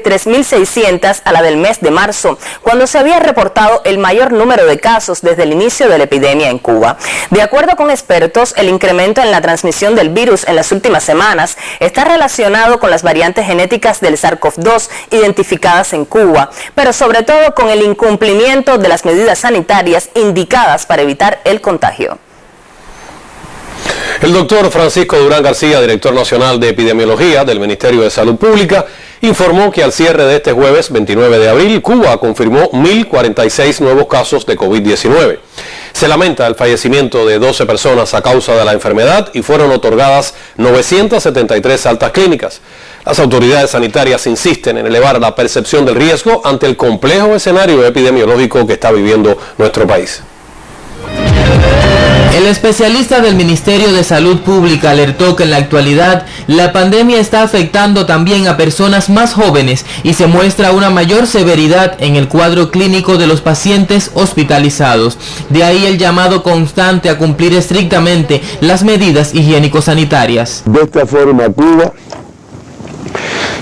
3.600 a la del mes de marzo, cuando se había reportado el mayor número de casos desde el inicio de la epidemia en Cuba. De acuerdo con expertos, el incremento en la transmisión del virus en las últimas semanas está relacionado con las variantes genéticas del SARS-CoV-2 identificadas en Cuba, pero sobre todo con el incumplimiento de las medidas sanitarias indicadas para evitar el contagio. El doctor Francisco Durán García, director nacional de epidemiología del Ministerio de Salud Pública, informó que al cierre de este jueves 29 de abril, Cuba confirmó 1.046 nuevos casos de COVID-19. Se lamenta el fallecimiento de 12 personas a causa de la enfermedad y fueron otorgadas 973 altas clínicas. Las autoridades sanitarias insisten en elevar la percepción del riesgo ante el complejo escenario epidemiológico que está viviendo nuestro país. El especialista del Ministerio de Salud Pública alertó que en la actualidad la pandemia está afectando también a personas más jóvenes y se muestra una mayor severidad en el cuadro clínico de los pacientes hospitalizados. De ahí el llamado constante a cumplir estrictamente las medidas higiénico-sanitarias. De esta forma, Cuba,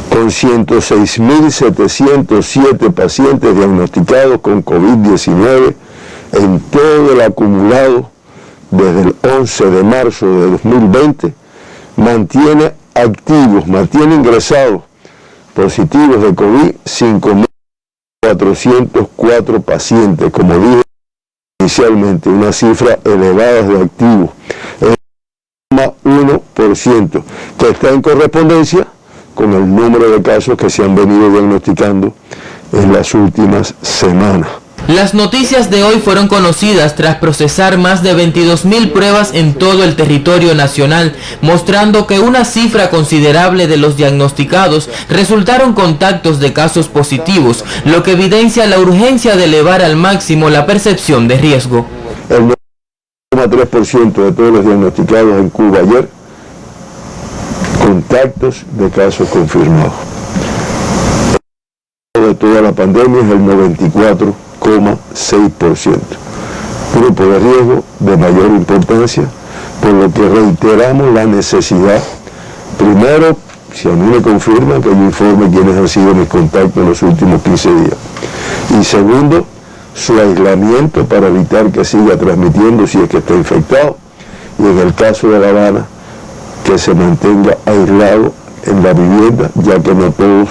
con 106.707 pacientes diagnosticados con COVID-19 en todo el acumulado desde el 11 de marzo de 2020, mantiene activos, mantiene ingresados positivos de COVID 5.404 pacientes, como dije inicialmente, una cifra elevada de activos, el 1%, que está en correspondencia con el número de casos que se han venido diagnosticando en las últimas semanas. Las noticias de hoy fueron conocidas tras procesar más de 22.000 pruebas en todo el territorio nacional, mostrando que una cifra considerable de los diagnosticados resultaron contactos de casos positivos, lo que evidencia la urgencia de elevar al máximo la percepción de riesgo. El 9,3% de todos los diagnosticados en Cuba ayer, contactos de casos confirmados. De toda la pandemia es el 94,6%. Grupo de riesgo de mayor importancia, por lo que reiteramos la necesidad, primero, si a mí me confirman, que yo informe quiénes han sido mis contactos en los últimos 15 días. Y segundo, su aislamiento para evitar que siga transmitiendo si es que está infectado. Y en el caso de La Habana, que se mantenga aislado en la vivienda, ya que no todos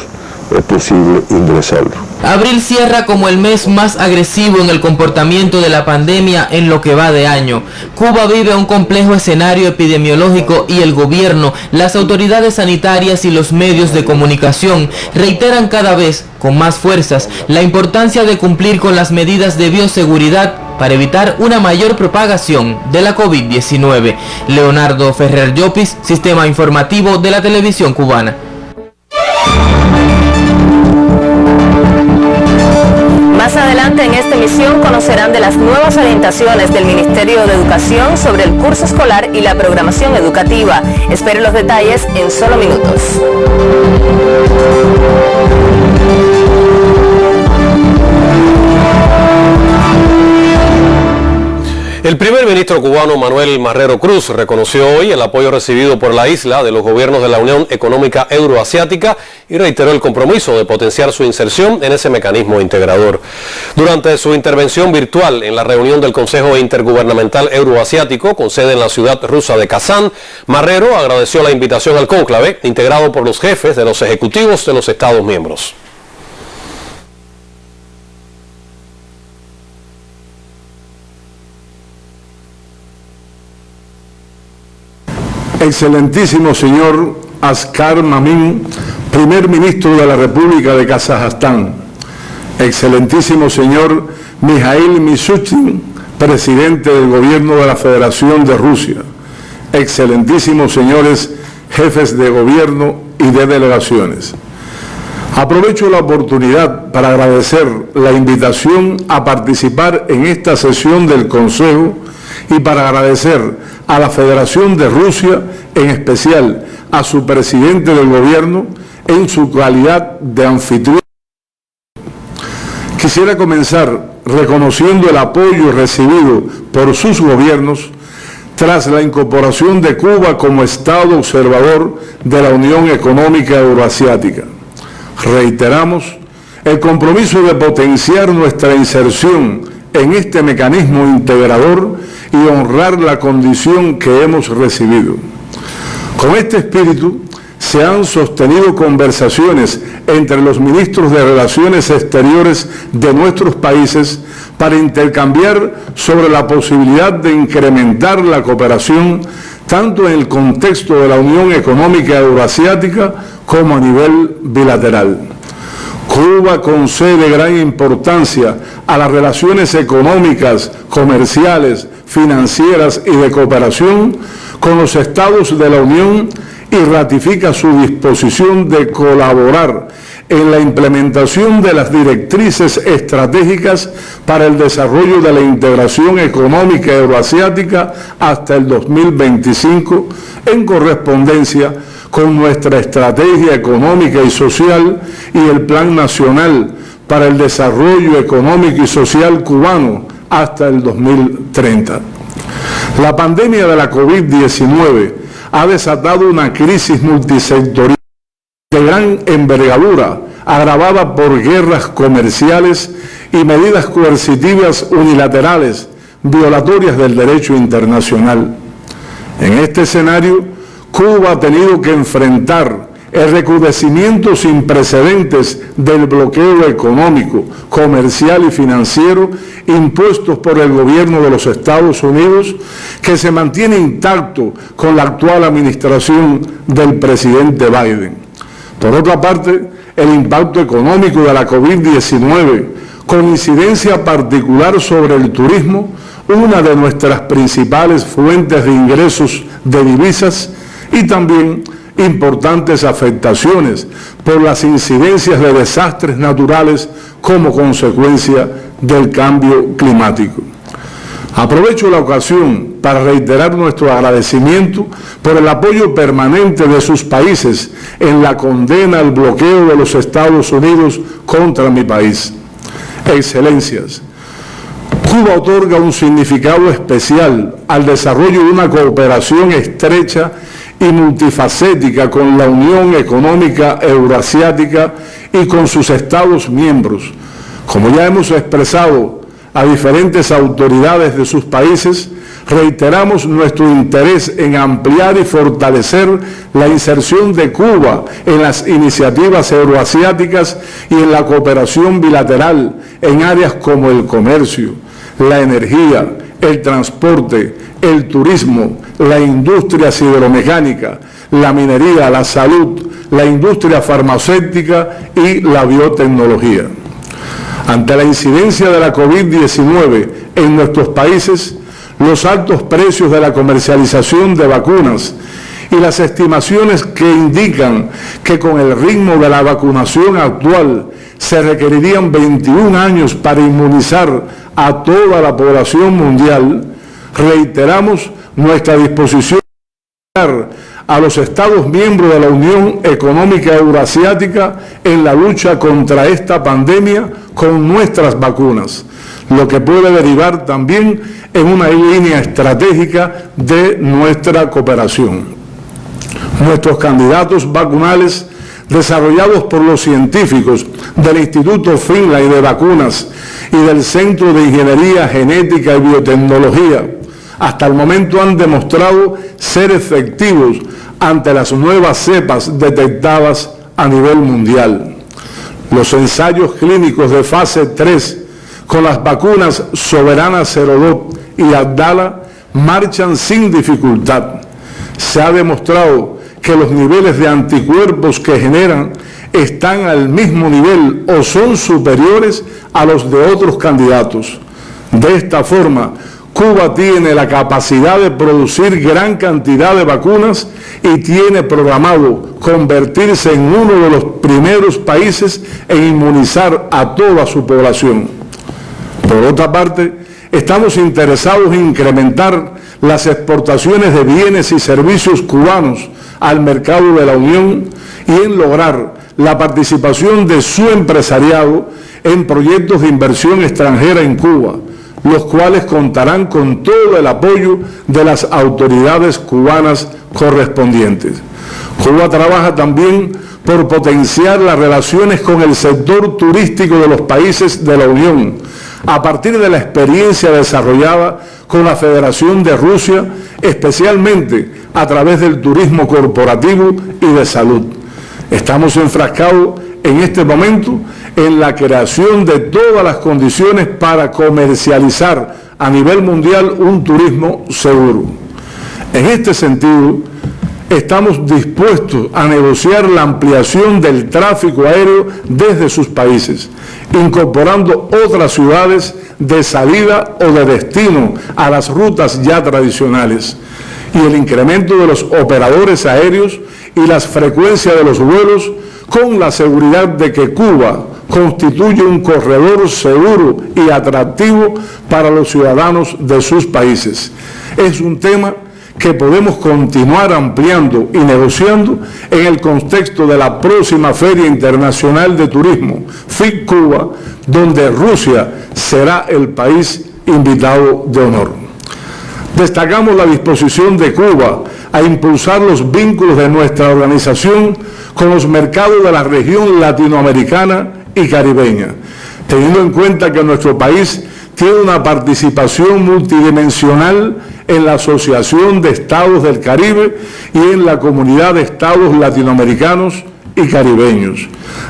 es posible ingresarlo. Abril cierra como el mes más agresivo en el comportamiento de la pandemia en lo que va de año. Cuba vive un complejo escenario epidemiológico y el gobierno, las autoridades sanitarias y los medios de comunicación reiteran cada vez con más fuerzas la importancia de cumplir con las medidas de bioseguridad para evitar una mayor propagación de la COVID-19. Leonardo Ferrer Llopis, Sistema Informativo de la Televisión Cubana. Más adelante en esta emisión conocerán de las nuevas orientaciones del Ministerio de Educación sobre el curso escolar y la programación educativa. Espere los detalles en solo minutos. El primer ministro cubano Manuel Marrero Cruz reconoció hoy el apoyo recibido por la isla de los gobiernos de la Unión Económica Euroasiática y reiteró el compromiso de potenciar su inserción en ese mecanismo integrador. Durante su intervención virtual en la reunión del Consejo Intergubernamental Euroasiático con sede en la ciudad rusa de Kazán, Marrero agradeció la invitación al cónclave integrado por los jefes de los ejecutivos de los Estados miembros. Excelentísimo señor Askar Mamin, primer ministro de la República de Kazajstán. Excelentísimo señor Mikhail Mishustin, presidente del gobierno de la Federación de Rusia. Excelentísimos señores jefes de gobierno y de delegaciones. Aprovecho la oportunidad para agradecer la invitación a participar en esta sesión del Consejo y para agradecer a la Federación de Rusia, en especial a su presidente del gobierno, en su calidad de anfitrión. Quisiera comenzar reconociendo el apoyo recibido por sus gobiernos tras la incorporación de Cuba como Estado observador de la Unión Económica Euroasiática. Reiteramos el compromiso de potenciar nuestra inserción en este mecanismo integrador y honrar la condición que hemos recibido. Con este espíritu se han sostenido conversaciones entre los ministros de Relaciones Exteriores de nuestros países para intercambiar sobre la posibilidad de incrementar la cooperación tanto en el contexto de la Unión Económica Euroasiática como a nivel bilateral. Cuba concede gran importancia a las relaciones económicas, comerciales, financieras y de cooperación con los estados de la Unión y ratifica su disposición de colaborar en la implementación de las directrices estratégicas para el desarrollo de la integración económica euroasiática hasta el 2025, en correspondencia con nuestra estrategia económica y social y el Plan Nacional para el Desarrollo Económico y Social cubano hasta el 2030. La pandemia de la COVID-19 ha desatado una crisis multisectorial de gran envergadura, agravada por guerras comerciales y medidas coercitivas unilaterales, violatorias del derecho internacional. En este escenario, Cuba ha tenido que enfrentar el recrudecimiento sin precedentes del bloqueo económico, comercial y financiero impuestos por el gobierno de los Estados Unidos, que se mantiene intacto con la actual administración del presidente Biden. Por otra parte, el impacto económico de la COVID-19, con incidencia particular sobre el turismo, una de nuestras principales fuentes de ingresos de divisas, y también importantes afectaciones por las incidencias de desastres naturales como consecuencia del cambio climático. Aprovecho la ocasión para reiterar nuestro agradecimiento por el apoyo permanente de sus países en la condena al bloqueo de los Estados Unidos contra mi país. Excelencias, Cuba otorga un significado especial al desarrollo de una cooperación estrecha y multifacética con la Unión Económica Euroasiática y con sus Estados miembros. Como ya hemos expresado a diferentes autoridades de sus países, reiteramos nuestro interés en ampliar y fortalecer la inserción de Cuba en las iniciativas euroasiáticas y en la cooperación bilateral en áreas como el comercio, la energía, el transporte, el turismo, la industria sideromecánica, la minería, la salud, la industria farmacéutica y la biotecnología. Ante la incidencia de la COVID-19 en nuestros países, los altos precios de la comercialización de vacunas y las estimaciones que indican que con el ritmo de la vacunación actual se requerirían 21 años para inmunizar a toda la población mundial, reiteramos nuestra disposición a los Estados miembros de la Unión Económica Euroasiática en la lucha contra esta pandemia con nuestras vacunas, lo que puede derivar también en una línea estratégica de nuestra cooperación. Nuestros candidatos vacunales, desarrollados por los científicos del Instituto Finlay de Vacunas y del Centro de Ingeniería Genética y Biotecnología, hasta el momento han demostrado ser efectivos ante las nuevas cepas detectadas a nivel mundial. Los ensayos clínicos de fase 3 con las vacunas Soberana 02 y Abdala marchan sin dificultad. Se ha demostrado que los niveles de anticuerpos que generan están al mismo nivel o son superiores a los de otros candidatos. De esta forma, Cuba tiene la capacidad de producir gran cantidad de vacunas y tiene programado convertirse en uno de los primeros países en inmunizar a toda su población. Por otra parte, estamos interesados en incrementar las exportaciones de bienes y servicios cubanos al mercado de la Unión y en lograr la participación de su empresariado en proyectos de inversión extranjera en Cuba, los cuales contarán con todo el apoyo de las autoridades cubanas correspondientes. Cuba trabaja también por potenciar las relaciones con el sector turístico de los países de la Unión, a partir de la experiencia desarrollada con la Federación de Rusia, especialmente a través del turismo corporativo y de salud. Estamos enfrascados en este momento en la creación de todas las condiciones para comercializar a nivel mundial un turismo seguro. En este sentido, estamos dispuestos a negociar la ampliación del tráfico aéreo desde sus países, incorporando otras ciudades de salida o de destino a las rutas ya tradicionales, y el incremento de los operadores aéreos y las frecuencias de los vuelos, con la seguridad de que Cuba constituye un corredor seguro y atractivo para los ciudadanos de sus países. Es un tema que podemos continuar ampliando y negociando en el contexto de la próxima Feria Internacional de Turismo, FIT Cuba, donde Rusia será el país invitado de honor. Destacamos la disposición de Cuba a impulsar los vínculos de nuestra organización con los mercados de la región latinoamericana y caribeña, teniendo en cuenta que nuestro país tiene una participación multidimensional en la Asociación de Estados del Caribe y en la Comunidad de Estados Latinoamericanos y Caribeños.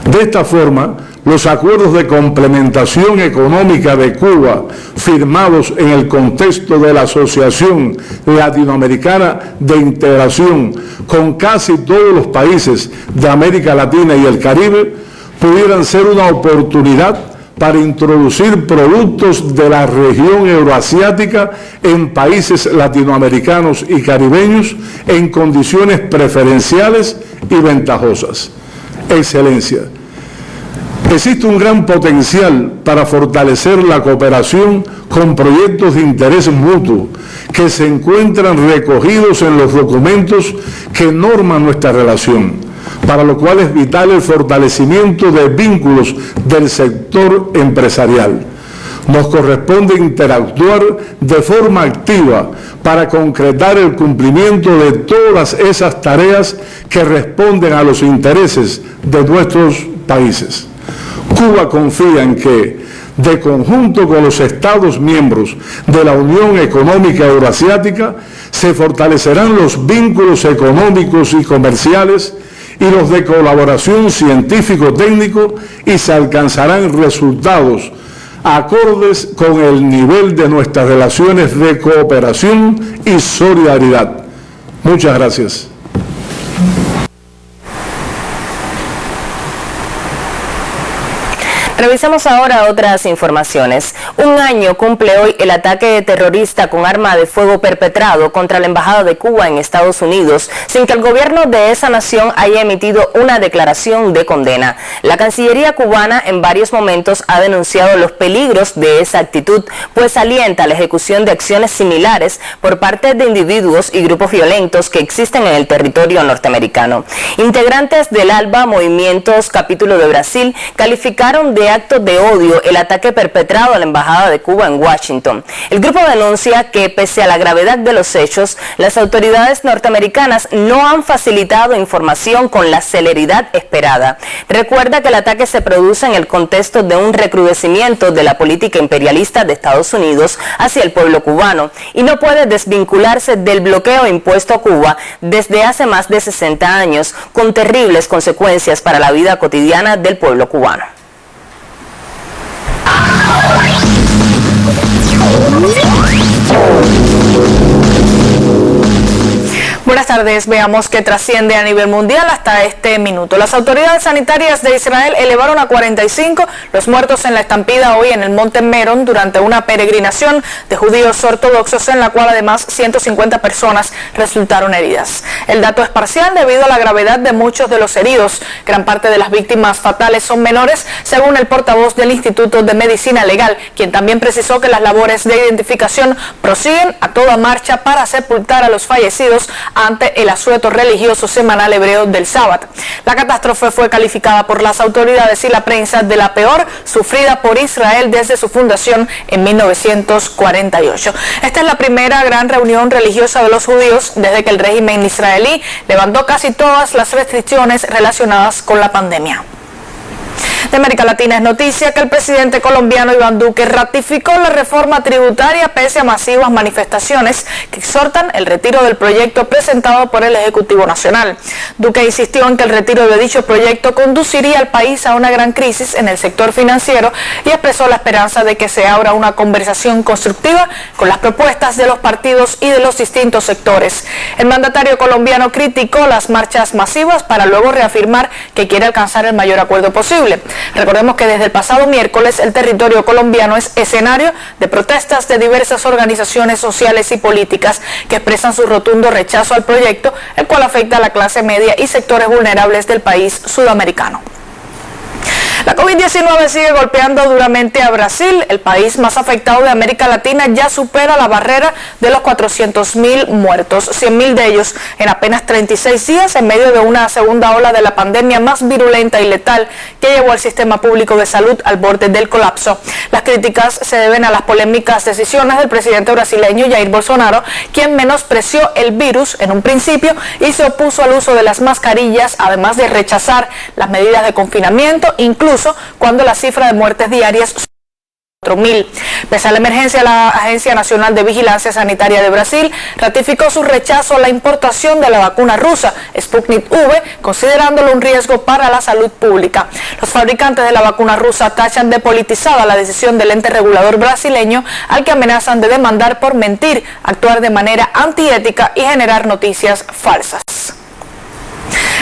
De esta forma, los acuerdos de complementación económica de Cuba, firmados en el contexto de la Asociación Latinoamericana de Integración con casi todos los países de América Latina y el Caribe, pudieran ser una oportunidad para introducir productos de la región euroasiática en países latinoamericanos y caribeños en condiciones preferenciales y ventajosas. Excelencia, existe un gran potencial para fortalecer la cooperación con proyectos de interés mutuo que se encuentran recogidos en los documentos que norman nuestra relación, para lo cual es vital el fortalecimiento de vínculos del sector empresarial. Nos corresponde interactuar de forma activa para concretar el cumplimiento de todas esas tareas que responden a los intereses de nuestros países. Cuba confía en que, de conjunto con los Estados miembros de la Unión Económica Euroasiática, se fortalecerán los vínculos económicos y comerciales y los de colaboración científico-técnico, y se alcanzarán resultados acordes con el nivel de nuestras relaciones de cooperación y solidaridad. Muchas gracias. Revisamos ahora otras informaciones. Un año cumple hoy el ataque terrorista con arma de fuego perpetrado contra la Embajada de Cuba en Estados Unidos, sin que el gobierno de esa nación haya emitido una declaración de condena. La Cancillería cubana en varios momentos ha denunciado los peligros de esa actitud, pues alienta la ejecución de acciones similares por parte de individuos y grupos violentos que existen en el territorio norteamericano. Integrantes del ALBA, Movimientos Capítulo de Brasil, calificaron de acto de odio el ataque perpetrado a la Embajada de Cuba en Washington. El grupo denuncia que, pese a la gravedad de los hechos, las autoridades norteamericanas no han facilitado información con la celeridad esperada. Recuerda que el ataque se produce en el contexto de un recrudecimiento de la política imperialista de Estados Unidos hacia el pueblo cubano y no puede desvincularse del bloqueo impuesto a Cuba desde hace más de 60 años, con terribles consecuencias para la vida cotidiana del pueblo cubano. Buenas tardes, veamos qué trasciende a nivel mundial hasta este minuto. Las autoridades sanitarias de Israel elevaron a 45 los muertos en la estampida hoy en el Monte Meron durante una peregrinación de judíos ortodoxos, en la cual además 150 personas resultaron heridas. El dato es parcial debido a la gravedad de muchos de los heridos. Gran parte de las víctimas fatales son menores, según el portavoz del Instituto de Medicina Legal, quien también precisó que las labores de identificación prosiguen a toda marcha para sepultar a los fallecidos ante el asueto religioso semanal hebreo del Sábado. La catástrofe fue calificada por las autoridades y la prensa de la peor sufrida por Israel desde su fundación en 1948. Esta es la primera gran reunión religiosa de los judíos desde que el régimen israelí levantó casi todas las restricciones relacionadas con la pandemia. De América Latina es noticia que el presidente colombiano Iván Duque ratificó la reforma tributaria pese a masivas manifestaciones que exhortan el retiro del proyecto presentado por el Ejecutivo Nacional. Duque insistió en que el retiro de dicho proyecto conduciría al país a una gran crisis en el sector financiero y expresó la esperanza de que se abra una conversación constructiva con las propuestas de los partidos y de los distintos sectores. El mandatario colombiano criticó las marchas masivas para luego reafirmar que quiere alcanzar el mayor acuerdo posible. Recordemos que desde el pasado miércoles el territorio colombiano es escenario de protestas de diversas organizaciones sociales y políticas que expresan su rotundo rechazo al proyecto, el cual afecta a la clase media y sectores vulnerables del país sudamericano. La COVID-19 sigue golpeando duramente a Brasil. El país más afectado de América Latina ya supera la barrera de los 400.000 muertos, 100.000 de ellos en apenas 36 días en medio de una segunda ola de la pandemia más virulenta y letal que llevó al sistema público de salud al borde del colapso. Las críticas se deben a las polémicas decisiones del presidente brasileño Jair Bolsonaro, quien menospreció el virus en un principio y se opuso al uso de las mascarillas, además de rechazar las medidas de confinamiento, incluso cuando la cifra de muertes diarias 4.000. Pese a la emergencia, la Agencia Nacional de Vigilancia Sanitaria de Brasil ratificó su rechazo a la importación de la vacuna rusa Sputnik V, considerándolo un riesgo para la salud pública. Los fabricantes de la vacuna rusa tachan de politizada la decisión del ente regulador brasileño, al que amenazan de demandar por mentir, actuar de manera antiética y generar noticias falsas.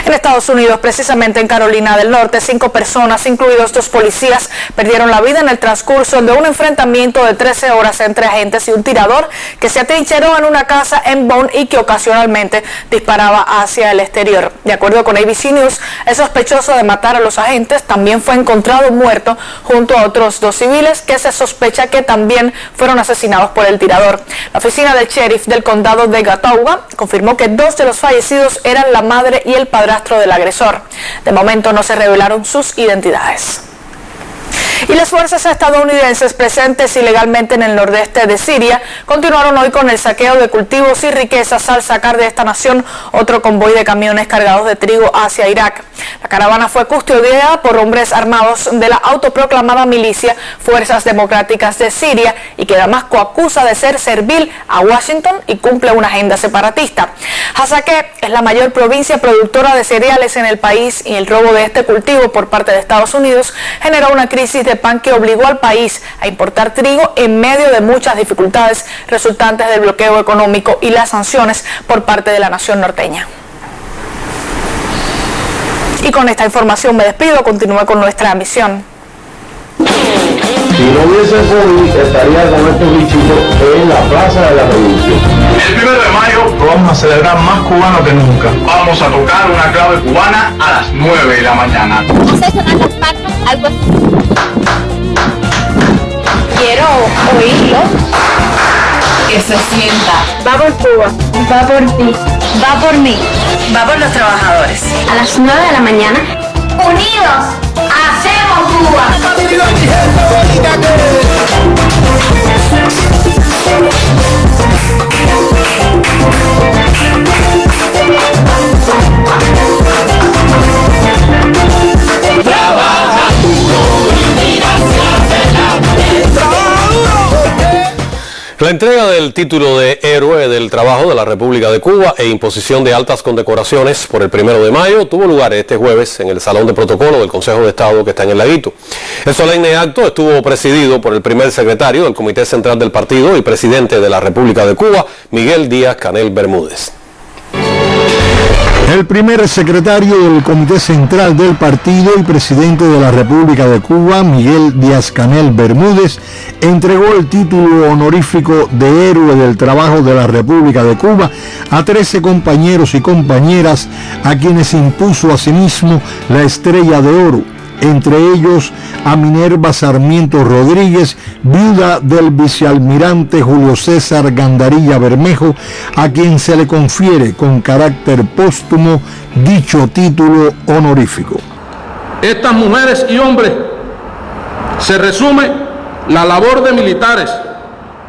En Estados Unidos, precisamente en Carolina del Norte, 5 personas, incluidos 2 policías, perdieron la vida en el transcurso de un enfrentamiento de 13 horas entre agentes y un tirador que se atrincheró en una casa en Bone y que ocasionalmente disparaba hacia el exterior. De acuerdo con ABC News, el sospechoso de matar a los agentes también fue encontrado muerto junto a otros 2 civiles que se sospecha que también fueron asesinados por el tirador. La oficina del sheriff del condado de Gatauga confirmó que 2 de los fallecidos eran la madre y el padrastro del agresor. De momento no se revelaron sus identidades. Y las fuerzas estadounidenses presentes ilegalmente en el nordeste de Siria continuaron hoy con el saqueo de cultivos y riquezas al sacar de esta nación otro convoy de camiones cargados de trigo hacia Irak. La caravana fue custodiada por hombres armados de la autoproclamada milicia Fuerzas Democráticas de Siria y que Damasco acusa de ser servil a Washington y cumple una agenda separatista. Hasakeh es la mayor provincia productora de cereales en el país y el robo de este cultivo por parte de Estados Unidos generó una crisis de pan que obligó al país a importar trigo en medio de muchas dificultades resultantes del bloqueo económico y las sanciones por parte de la nación norteña. Y con esta información me despido, continúe con nuestra misión. Si no hubiese COVID, estaría con estos bichitos en la Plaza de la Revolución. El 1 de mayo lo vamos a celebrar más cubano que nunca. Vamos a tocar una clave cubana a las 9 de la mañana. Hacer sonar las palmas, algo así. Quiero oírlo. Que se sienta. Va por Cuba. Va por ti. Va por mí. Va por los trabajadores. A las 9 de la mañana. Unidos, hacemos Cuba. La entrega del título de Héroe del Trabajo de la República de Cuba e imposición de altas condecoraciones por el 1 de mayo tuvo lugar este jueves en el Salón de Protocolo del Consejo de Estado que está en el Laguito. El solemne acto estuvo presidido por el primer secretario del Comité Central del Partido y presidente de la República de Cuba, Miguel Díaz-Canel Bermúdez. El primer secretario del Comité Central del Partido y presidente de la República de Cuba, Miguel Díaz-Canel Bermúdez, entregó el título honorífico de Héroe del Trabajo de la República de Cuba a 13 compañeros y compañeras a quienes impuso asimismo la Estrella de Oro, entre ellos a Minerva Sarmiento Rodríguez, viuda del vicealmirante Julio César Gandarilla Bermejo, a quien se le confiere con carácter póstumo dicho título honorífico. Estas mujeres y hombres se resume la labor de militares,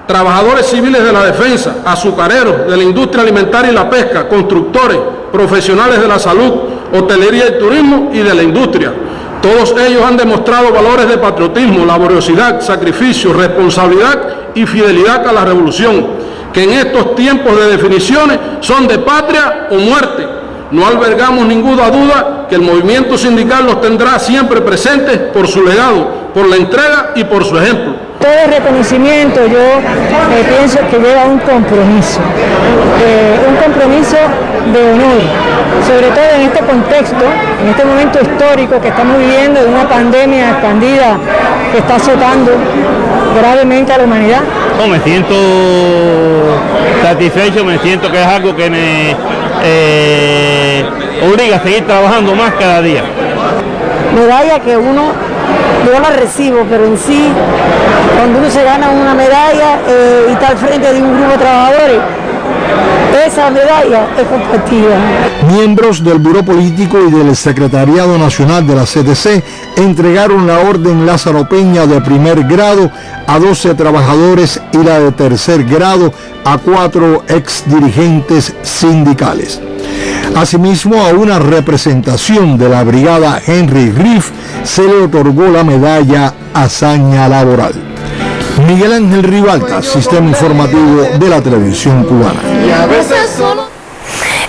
trabajadores civiles de la defensa, azucareros de la industria alimentaria y la pesca, constructores, profesionales de la salud, hotelería y turismo y de la industria. Todos ellos han demostrado valores de patriotismo, laboriosidad, sacrificio, responsabilidad y fidelidad a la revolución, que en estos tiempos de definiciones son de patria o muerte. No albergamos ninguna duda que el movimiento sindical los tendrá siempre presentes por su legado, por la entrega y por su ejemplo. Todo el reconocimiento yo pienso que lleva un compromiso de honor, sobre todo en este contexto, en este momento histórico que estamos viviendo de una pandemia expandida que está azotando gravemente a la humanidad. No, me siento satisfecho, me siento que es algo que me obliga a seguir trabajando más cada día. Medalla que yo la recibo, pero en sí, cuando uno se gana una medalla y está al frente de un grupo de trabajadores, esa medalla es compartida. Miembros del Buró Político y del Secretariado Nacional de la CTC entregaron la Orden Lázaro Peña de primer grado a 12 trabajadores y la de tercer grado a 4 exdirigentes sindicales. Asimismo, a una representación de la brigada Henry Riff se le otorgó la medalla Hazaña Laboral. Miguel Ángel Ribalta, Sistema Informativo de la Televisión Cubana.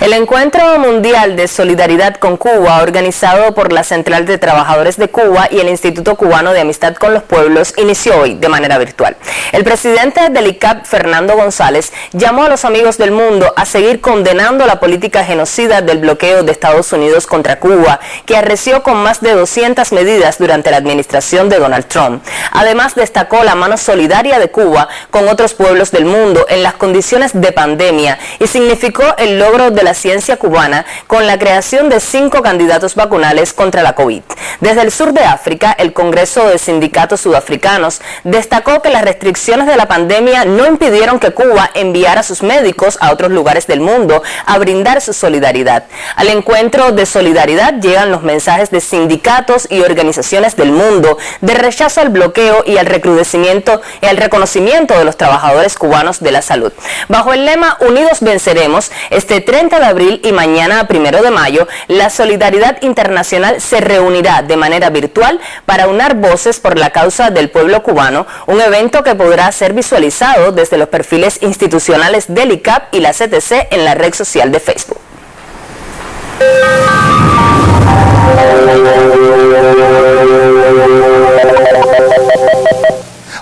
El Encuentro Mundial de Solidaridad con Cuba, organizado por la Central de Trabajadores de Cuba y el Instituto Cubano de Amistad con los Pueblos, inició hoy de manera virtual. El presidente del ICAP, Fernando González, llamó a los amigos del mundo a seguir condenando la política genocida del bloqueo de Estados Unidos contra Cuba, que arreció con más de 200 medidas durante la administración de Donald Trump. Además, destacó la mano solidaria de Cuba con otros pueblos del mundo en las condiciones de pandemia y significó el logro de la ciencia cubana con la creación de 5 candidatos vacunales contra la COVID. Desde el sur de África, el Congreso de Sindicatos Sudafricanos destacó que las restricciones de la pandemia no impidieron que Cuba enviara a sus médicos a otros lugares del mundo a brindar su solidaridad. Al encuentro de solidaridad llegan los mensajes de sindicatos y organizaciones del mundo de rechazo al bloqueo y al reconocimiento de los trabajadores cubanos de la salud. Bajo el lema Unidos Venceremos, este 30 de abril y mañana 1 de mayo, la solidaridad internacional se reunirá de manera virtual para unar voces por la causa del pueblo cubano, un evento que podrá ser visualizado desde los perfiles institucionales del ICAP y la CTC en la red social de Facebook.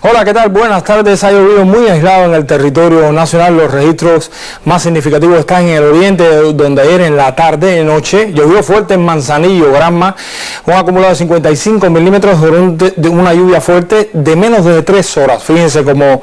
Hola, ¿qué tal? Buenas tardes. Ha llovido muy aislado en el territorio nacional. Los registros más significativos están en el oriente, donde ayer en la tarde y noche llovió fuerte en Manzanillo, Granma, un acumulado de 55 milímetros de una lluvia fuerte de menos de 3 horas. Fíjense cómo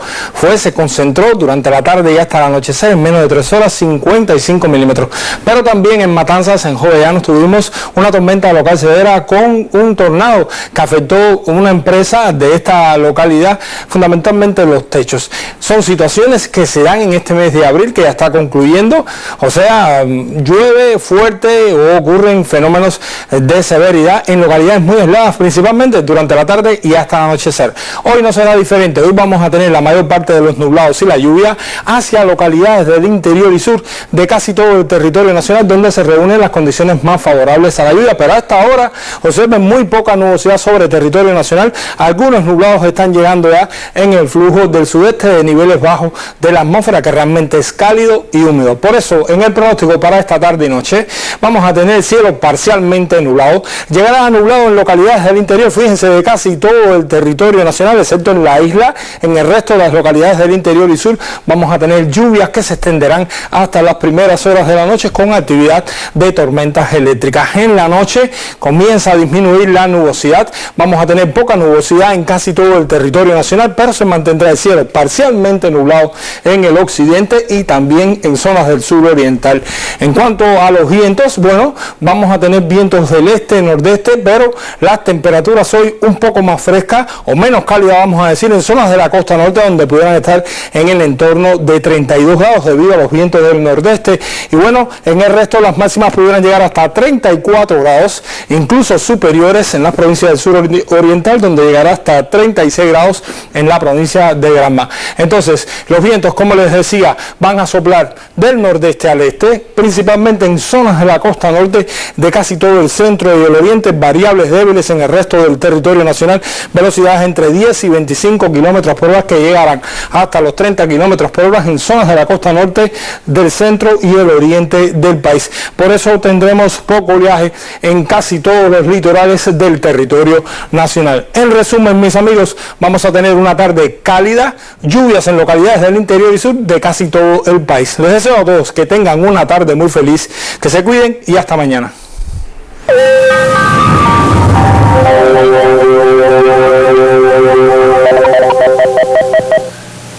se concentró durante la tarde y hasta el anochecer en menos de 3 horas, 55 milímetros. Pero también en Matanzas, en Jovellanos, tuvimos una tormenta local severa con un tornado que afectó una empresa de esta localidad, fundamentalmente los techos. Son situaciones que se dan en este mes de abril, que ya está concluyendo, o sea, llueve fuerte o ocurren fenómenos de severidad en localidades muy aisladas, principalmente durante la tarde y hasta el anochecer. Hoy no será diferente. Hoy vamos a tener la mayor parte de los nublados y la lluvia hacia localidades del interior y sur de casi todo el territorio nacional, donde se reúnen las condiciones más favorables a la lluvia, pero hasta ahora observen muy poca nubosidad sobre el territorio nacional. Algunos nublados están llegando ya en el flujo del sudeste de niveles bajos de la atmósfera, que realmente es cálido y húmedo. Por eso, en el pronóstico para esta tarde y noche, vamos a tener cielo parcialmente nublado. Llegará a nublado en localidades del interior, fíjense, de casi todo el territorio nacional, excepto en la isla. En el resto de las localidades del interior y sur vamos a tener lluvias que se extenderán hasta las primeras horas de la noche, con actividad de tormentas eléctricas. En la noche comienza a disminuir la nubosidad. Vamos a tener poca nubosidad en casi todo el territorio nacional, nacional, pero se mantendrá el cielo parcialmente nublado en el occidente y también en zonas del suroriental. En cuanto a los vientos, bueno, vamos a tener vientos del este, nordeste, pero las temperaturas hoy un poco más frescas o menos cálidas, vamos a decir, en zonas de la costa norte, donde pudieran estar en el entorno de 32 grados debido a los vientos del nordeste. Y bueno, en el resto las máximas pudieran llegar hasta 34 grados, incluso superiores en las provincias del sur oriental, donde llegará hasta 36 grados en la provincia de Granma. Entonces, los vientos, como les decía, van a soplar del nordeste al este, principalmente en zonas de la costa norte de casi todo el centro y el oriente, variables débiles en el resto del territorio nacional, velocidades entre 10 y 25 kilómetros por hora que llegarán hasta los 30 kilómetros por hora en zonas de la costa norte, del centro y el oriente del país. Por eso tendremos poco oleaje en casi todos los litorales del territorio nacional. En resumen, mis amigos, vamos a tener una tarde cálida, lluvias en localidades del interior y sur de casi todo el país. Les deseo a todos que tengan una tarde muy feliz, que se cuiden y hasta mañana.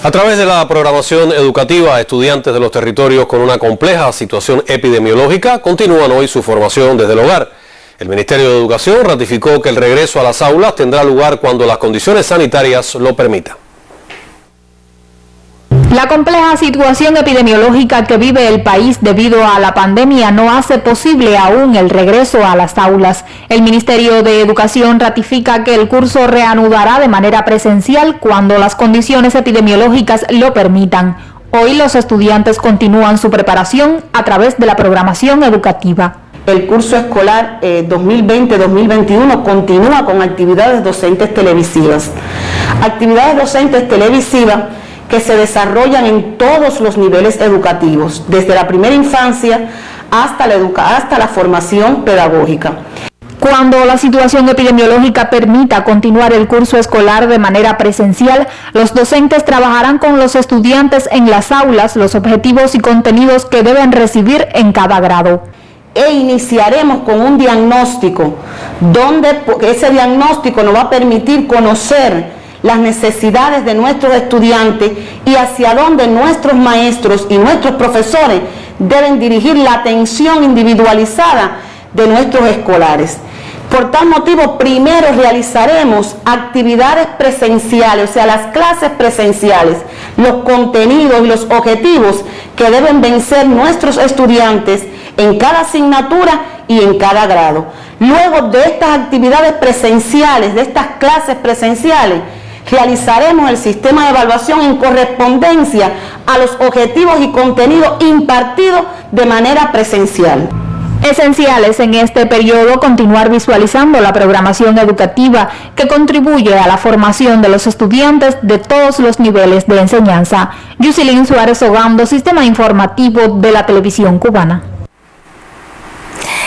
A través de la programación educativa, estudiantes de los territorios con una compleja situación epidemiológica continúan hoy su formación desde el hogar. El Ministerio de Educación ratificó que el regreso a las aulas tendrá lugar cuando las condiciones sanitarias lo permitan. La compleja situación epidemiológica que vive el país debido a la pandemia no hace posible aún el regreso a las aulas. El Ministerio de Educación ratifica que el curso reanudará de manera presencial cuando las condiciones epidemiológicas lo permitan. Hoy los estudiantes continúan su preparación a través de la programación educativa. El curso escolar 2020-2021 continúa con actividades docentes televisivas. Actividades docentes televisivas que se desarrollan en todos los niveles educativos, desde la primera infancia hasta la formación pedagógica. Cuando la situación epidemiológica permita continuar el curso escolar de manera presencial, los docentes trabajarán con los estudiantes en las aulas los objetivos y contenidos que deben recibir en cada grado. E iniciaremos con un diagnóstico, donde ese diagnóstico nos va a permitir conocer las necesidades de nuestros estudiantes y hacia dónde nuestros maestros y nuestros profesores deben dirigir la atención individualizada de nuestros escolares. Por tal motivo, primero realizaremos actividades presenciales, o sea, las clases presenciales, los contenidos y los objetivos que deben vencer nuestros estudiantes en cada asignatura y en cada grado. Luego de estas actividades presenciales, de estas clases presenciales, realizaremos el sistema de evaluación en correspondencia a los objetivos y contenidos impartidos de manera presencial. Esenciales en este periodo continuar visualizando la programación educativa que contribuye a la formación de los estudiantes de todos los niveles de enseñanza. Yusilín Suárez Ogando, Sistema Informativo de la Televisión Cubana.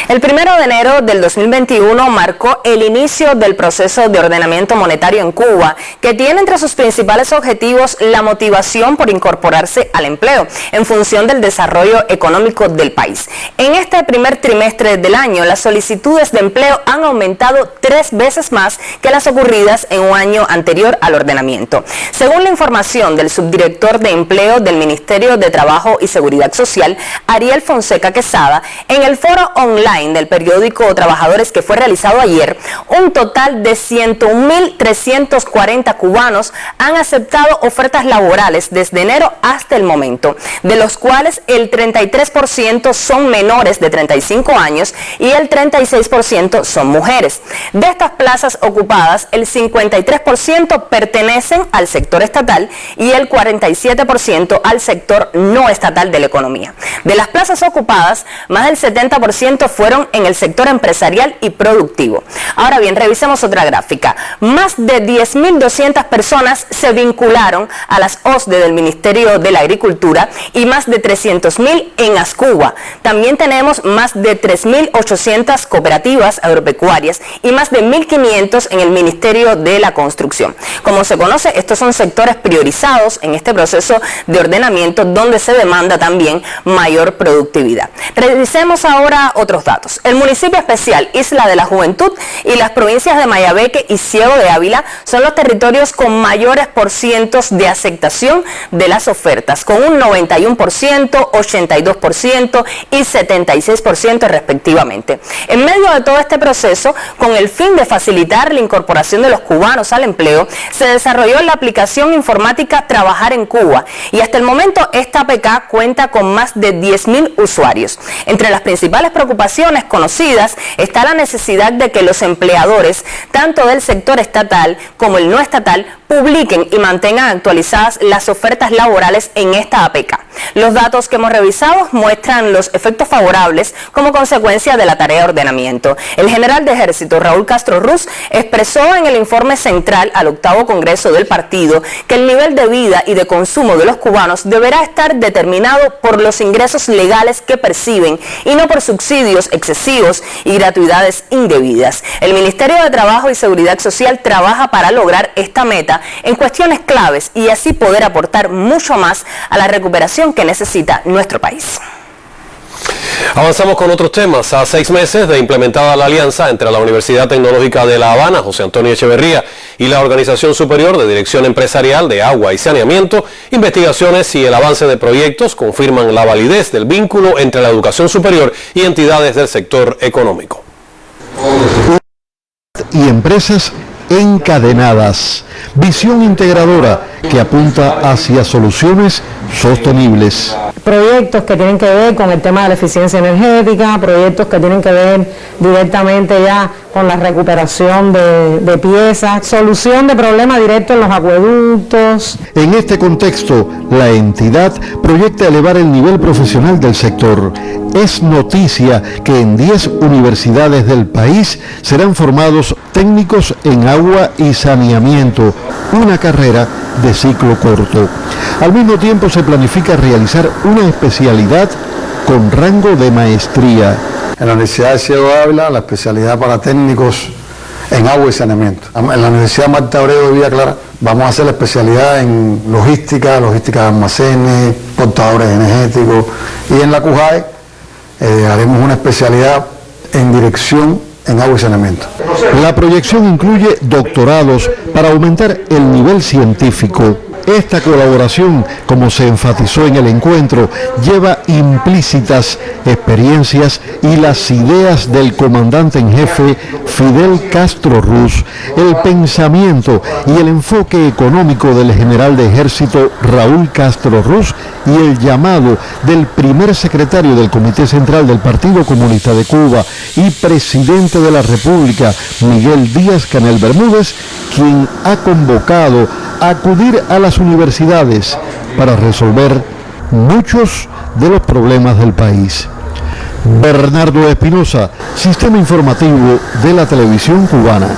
El 1 de enero del 2021 marcó el inicio del proceso de ordenamiento monetario en Cuba, que tiene entre sus principales objetivos la motivación por incorporarse al empleo en función del desarrollo económico del país. En este primer trimestre del año, las solicitudes de empleo han aumentado 3 veces más que las ocurridas en un año anterior al ordenamiento. Según la información del subdirector de empleo del Ministerio de Trabajo y Seguridad Social, Ariel Fonseca Quesada, en el foro online del periódico Trabajadores que fue realizado ayer, un total de 101.340 cubanos han aceptado ofertas laborales desde enero hasta el momento, de los cuales el 33% son menores de 35 años y el 36% son mujeres. De estas plazas ocupadas, el 53% pertenecen al sector estatal y el 47% al sector no estatal de la economía. De las plazas ocupadas, más del 70% fueron en el sector empresarial y productivo. Ahora bien, revisemos otra gráfica. Más de 10.200 personas se vincularon a las OSDE del Ministerio de la Agricultura y más de 300.000 en Ascuba. También tenemos más de 3.800 cooperativas agropecuarias y más de 1.500 en el Ministerio de la Construcción. Como se conoce, estos son sectores priorizados en este proceso de ordenamiento donde se demanda también mayor productividad. Revisemos ahora otros datos. datos. El municipio especial Isla de la Juventud y las provincias de Mayabeque y Ciego de Ávila son los territorios con mayores porcientos de aceptación de las ofertas, con un 91%, 82% y 76% respectivamente. En medio de todo este proceso, con el fin de facilitar la incorporación de los cubanos al empleo, se desarrolló la aplicación informática Trabajar en Cuba y hasta el momento esta APK cuenta con más de 10.000 usuarios. Entre las principales preocupaciones conocidas está la necesidad de que los empleadores, tanto del sector estatal como el no estatal, publiquen y mantengan actualizadas las ofertas laborales en esta APK. Los datos que hemos revisado muestran los efectos favorables como consecuencia de la tarea de ordenamiento. El general de Ejército Raúl Castro Ruz expresó en el informe central al 8º Congreso del partido que el nivel de vida y de consumo de los cubanos deberá estar determinado por los ingresos legales que perciben y no por subsidios excesivos y gratuidades indebidas. El Ministerio de Trabajo y Seguridad Social trabaja para lograr esta meta en cuestiones claves y así poder aportar mucho más a la recuperación que necesita nuestro país. Avanzamos con otros temas. A 6 meses de implementada la alianza entre la Universidad Tecnológica de La Habana, José Antonio Echeverría, y la Organización Superior de Dirección Empresarial de Agua y Saneamiento, investigaciones y el avance de proyectos confirman la validez del vínculo entre la educación superior y entidades del sector económico. Y empresas encadenadas. Visión integradora que apunta hacia soluciones sostenibles. Proyectos que tienen que ver con el tema de la eficiencia energética, proyectos que tienen que ver directamente ya con la recuperación de piezas, solución de problemas directos en los acueductos. En este contexto, la entidad proyecta elevar el nivel profesional del sector. Es noticia que en 10 universidades del país serán formados técnicos en agua y saneamiento, una carrera de ciclo corto. Al mismo tiempo se planifica realizar una especialidad con rango de maestría. En la Universidad de Ciego de Ávila, la especialidad para técnicos en agua y saneamiento. En la Universidad Marta Abreu de Villa Clara vamos a hacer la especialidad en logística de almacenes, portadores energéticos, y en la CUJAE haremos una especialidad en dirección en agua y saneamiento. La proyección incluye doctorados para aumentar el nivel científico. Esta colaboración, como se enfatizó en el encuentro, lleva implícitas experiencias y las ideas del comandante en jefe Fidel Castro Ruz, el pensamiento y el enfoque económico del general de ejército Raúl Castro Ruz y el llamado del primer secretario del Comité Central del Partido Comunista de Cuba y presidente de la República, Miguel Díaz-Canel Bermúdez, quien ha convocado a acudir a las universidades para resolver muchos de los problemas del país. Bernardo Espinosa, Sistema Informativo de la Televisión Cubana.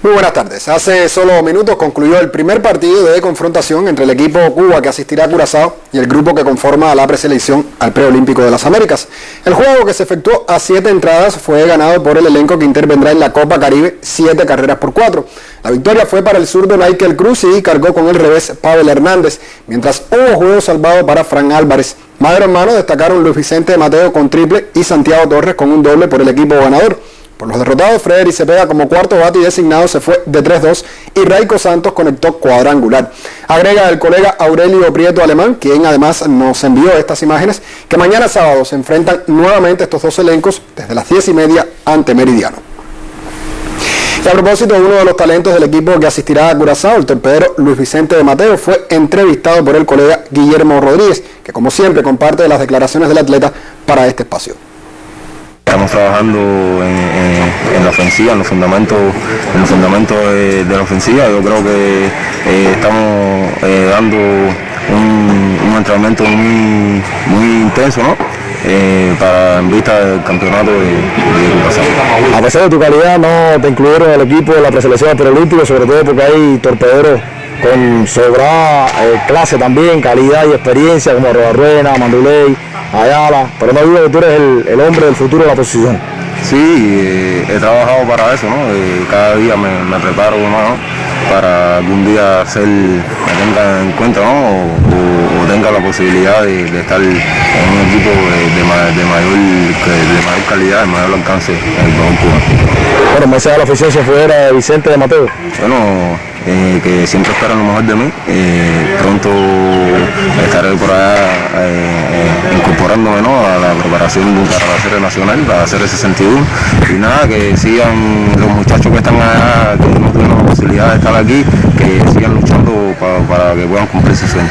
Muy buenas tardes. Hace solo minutos concluyó el primer partido de confrontación entre el equipo Cuba que asistirá a Curazao y el grupo que conforma la preselección al Preolímpico de las Américas. El juego, que se efectuó a 7 entradas, fue ganado por el elenco que intervendrá en la Copa Caribe 7 carreras por 4. La victoria fue para el zurdo Naikel Cruz y cargó con el revés Pavel Hernández, mientras hubo juego salvado para Fran Álvarez. Madre hermano destacaron Luis Vicente Mateo con triple y Santiago Torres con un doble por el equipo ganador. Por los derrotados, Frederic Cepeda como cuarto bate designado se fue de 3-2 y Raico Santos conectó cuadrangular. Agrega el colega Aurelio Prieto Alemán, quien además nos envió estas imágenes, que mañana sábado se enfrentan nuevamente estos dos elencos desde las 10:30 ante Meridiano. Y a propósito, uno de los talentos del equipo que asistirá a Curazao, el torpedero Luis Vicente de Mateo, fue entrevistado por el colega Guillermo Rodríguez, que como siempre comparte las declaraciones del atleta para este espacio. Estamos trabajando en la ofensiva, en los fundamentos de la ofensiva. Yo creo que estamos dando un entrenamiento muy intenso, ¿no? En vista del campeonato de Curazao. A pesar de tu calidad, no te incluyeron en el equipo de la preselección del Preolímpico, sobre todo porque hay torpederos con sobrada clase también, calidad y experiencia, como Robarruena, Manduley, Ayala, pero no dudo que tú eres el hombre del futuro de la posición. Sí, he trabajado para eso, ¿no? Cada día me preparo más para algún día me tenga en cuenta, ¿no? O tenga la posibilidad de estar en un equipo de mayor calidad, de mayor alcance en el balón cubano. Bueno, meses de la afición se fuera de Vicente de Mateo. Bueno, que siempre esperan lo mejor de mí. Pronto estaré por allá incorporándome, ¿no?, a la preparación para la serie nacional, para hacer ese 61. Y nada, que sigan los muchachos que están allá, que no tuvieron la posibilidad de estar aquí, que sigan luchando para que puedan cumplir su sueño.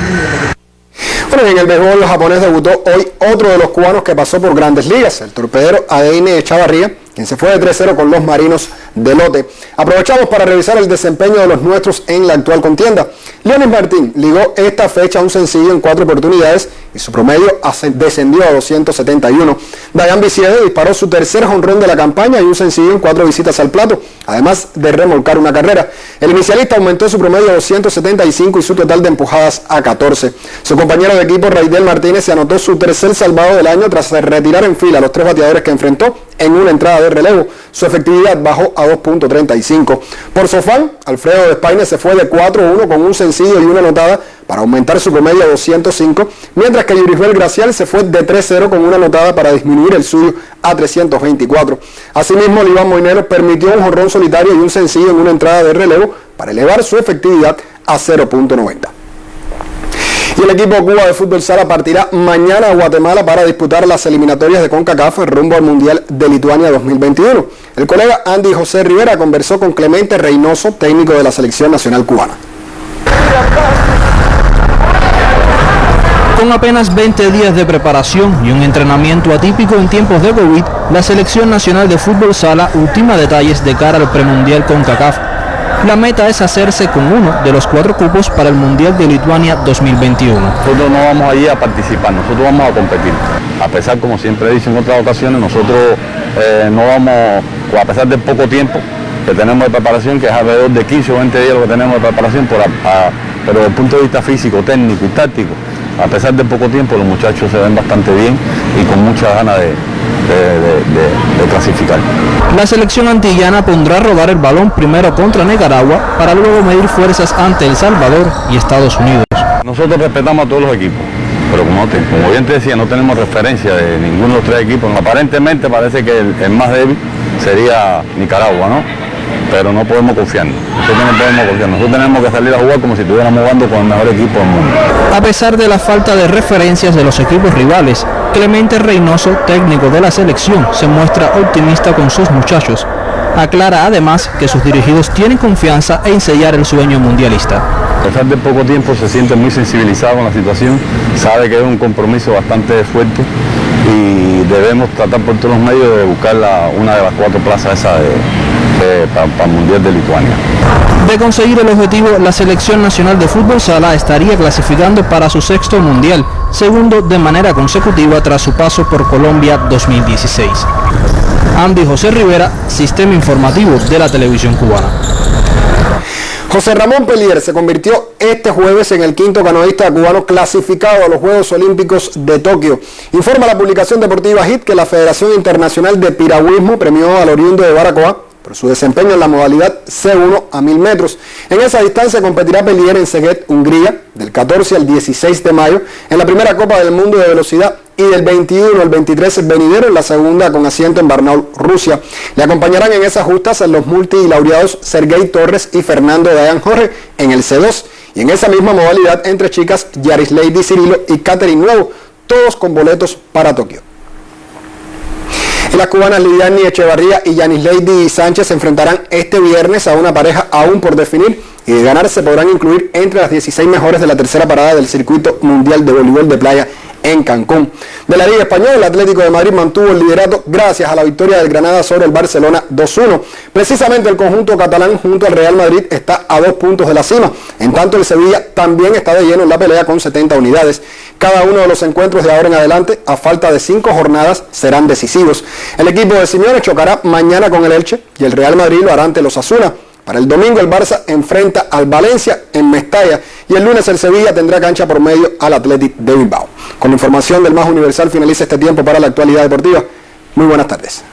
Bueno, en el béisbol japonés debutó hoy otro de los cubanos que pasó por Grandes Ligas, el torpedero Adeine Echavarría, quien se fue de 3-0 con los Marinos de Lote. Aprovechamos para revisar el desempeño de los nuestros en la actual contienda. Leonel Martín ligó esta fecha un sencillo en 4 oportunidades y su promedio descendió a 271. Dayan Bisiede disparó su tercer jonrón de la campaña y un sencillo en 4 visitas al plato, además de remolcar una carrera. El inicialista aumentó su promedio a 275 y su total de empujadas a 14. Su compañero de equipo, Raidel Martínez, se anotó su tercer salvado del año tras retirar en fila a los 3 bateadores que enfrentó en una entrada de relevo. Su efectividad bajó a 2.35. Por Sofán, Alfredo Despaine se fue de 4-1 con un sencillo y una anotada para aumentar su promedio a 205, mientras que Yurisbel Gracial se fue de 3-0 con una anotada para disminuir el suyo a 324. Asimismo, Oliván Moinero permitió un jonrón solitario y un sencillo en una entrada de relevo para elevar su efectividad a 0.90. Y el equipo Cuba de Fútbol Sala partirá mañana a Guatemala para disputar las eliminatorias de CONCACAF rumbo al Mundial de Lituania 2021. El colega Andy José Rivera conversó con Clemente Reynoso, técnico de la selección nacional cubana. Con apenas 20 días de preparación y un entrenamiento atípico en tiempos de COVID, la selección nacional de fútbol sala ultima detalles de cara al premundial CONCACAF. La meta es hacerse con uno de los 4 cupos para el Mundial de Lituania 2021. Nosotros no vamos allí a participar, nosotros vamos a competir. A pesar, como siempre he dicho en otras ocasiones, nosotros no vamos, a pesar del poco tiempo que tenemos de preparación, que es alrededor de 15 o 20 días lo que tenemos de preparación, pero desde el punto de vista físico, técnico y táctico, a pesar del poco tiempo, los muchachos se ven bastante bien y con muchas ganas de clasificar. La selección antillana pondrá a rodar el balón primero contra Nicaragua para luego medir fuerzas ante El Salvador y Estados Unidos. Nosotros respetamos a todos los equipos, pero como bien te decía, no tenemos referencia de ninguno de los 3 equipos. Aparentemente parece que el más débil sería Nicaragua, ¿no? Pero no podemos confiar. Nosotros tenemos que salir a jugar como si estuviéramos jugando con el mejor equipo del mundo. A pesar de la falta de referencias de los equipos rivales, Clemente Reynoso, técnico de la selección, se muestra optimista con sus muchachos. Aclara además que sus dirigidos tienen confianza en sellar el sueño mundialista. A pesar de poco tiempo se siente muy sensibilizado con la situación, sabe que es un compromiso bastante fuerte y debemos tratar por todos los medios de buscar una de las 4 plazas esas para el Mundial de Lituania. De conseguir el objetivo, la selección nacional de fútbol sala estaría clasificando para su 6º mundial, segundo de manera consecutiva tras su paso por Colombia 2016. Andy José Rivera, Sistema Informativo de la Televisión Cubana. José Ramón Pelier se convirtió este jueves en el 5º canoísta cubano clasificado a los Juegos Olímpicos de Tokio. Informa la publicación deportiva HIT que la Federación Internacional de Piragüismo premió al oriundo de Baracoa por su desempeño en la modalidad C1 a 1000 metros. En esa distancia competirá Pelier en Szeged, Hungría, del 14 al 16 de mayo, en la primera Copa del Mundo de Velocidad, y del 21 al 23 venidero en la segunda con asiento en Barnaul, Rusia. Le acompañarán en esas justas los multilaureados Sergei Torres y Fernando Dayan Jorge en el C2, y en esa misma modalidad entre chicas Yarisleidy Cirilo y Catherine Nuevo, todos con boletos para Tokio. Y las cubanas Lidiani Echevarría y Yanisleidy Sánchez se enfrentarán este viernes a una pareja aún por definir, y de ganar se podrán incluir entre las 16 mejores de la tercera parada del circuito mundial de voleibol de playa en Cancún. De la Liga Española, el Atlético de Madrid mantuvo el liderato gracias a la victoria del Granada sobre el Barcelona 2-1. Precisamente el conjunto catalán junto al Real Madrid está a 2 puntos de la cima. En tanto, el Sevilla también está de lleno en la pelea con 70 unidades. Cada uno de los encuentros de ahora en adelante, a falta de 5 jornadas, serán decisivos. El equipo de Simeone chocará mañana con el Elche y el Real Madrid lo hará ante los Osasuna. Para el domingo el Barça enfrenta al Valencia en Mestalla y el lunes el Sevilla tendrá cancha por medio al Athletic de Bilbao. Con información del Más Universal finaliza este tiempo para la actualidad deportiva. Muy buenas tardes.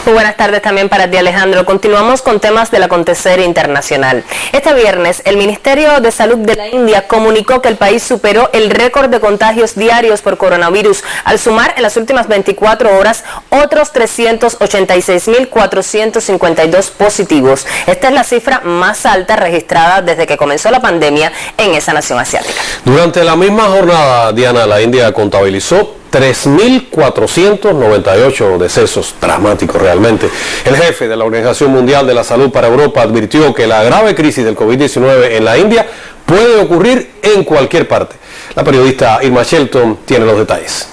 Muy buenas tardes también para ti, Alejandro. Continuamos con temas del acontecer internacional. Este viernes, el Ministerio de Salud de la India comunicó que el país superó el récord de contagios diarios por coronavirus, al sumar en las últimas 24 horas otros 386.452 positivos. Esta es la cifra más alta registrada desde que comenzó la pandemia en esa nación asiática. Durante la misma jornada, Diana, la India contabilizó 3.498 decesos, dramáticos realmente. El jefe de la Organización Mundial de la Salud para Europa advirtió que la grave crisis del COVID-19 en la India puede ocurrir en cualquier parte. La periodista Irma Shelton tiene los detalles.